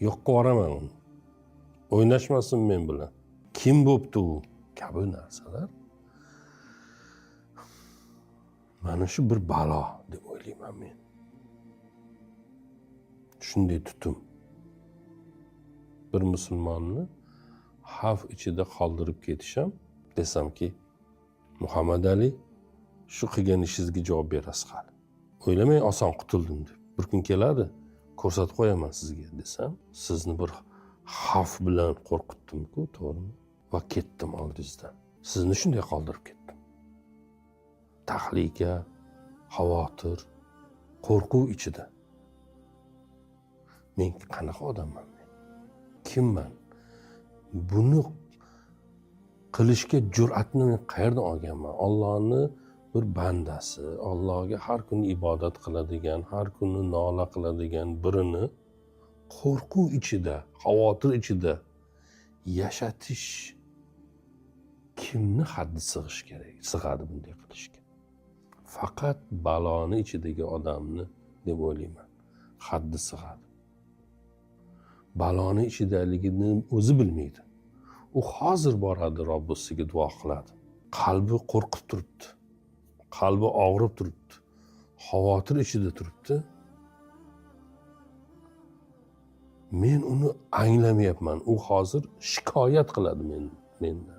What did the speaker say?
yo'qqa yuboraman uni. O'ynashmasin men bilan. Kim bo'pti u? Kabi narsalar. Mana shu bir balo deb o'ylayman men. Shunday tutum bir musulmonni xavf ichida qoldirib ketisham, desamki, Muhammad Ali shu qilgan ishingizga javob berasiz hali. O'ylamang oson qutuldim deb. Bir kun keladi, ko'rsatib qo'yaman sizga desam, sizni bir xavf bilan qo'rqitdim-ku, to'g'rimi? Va ketdim oldingizdan. Sizni shunday qoldirib ketdim. Tahlika, xavotir, qo'rquv ichida. Men qanaqa odamman men? Kimman? Buni qilishga jur'atni men qayerdan olganman? Allohning bir bandasi, Allohga har kuni ibodat qiladigan, har kuni nola qiladigan birini qo'rquv ichida, xavotir ichida yashatish kimni haddi sig'ish kerak? Sig'adi bunday qilishga. Faqat baloni ichidagi odamni deb o'ylayman. Haddi sig'adi. Baloni ichidaligini o'zi bilmaydi. U hozir boradi, Robbisiga duo qiladi. Qalbi qo'rqib turibdi. Qalbi og'rib turibdi. Xavotir ichida turibdi. Men uni anglamayapman. U hozir shikoyat qiladi mendan.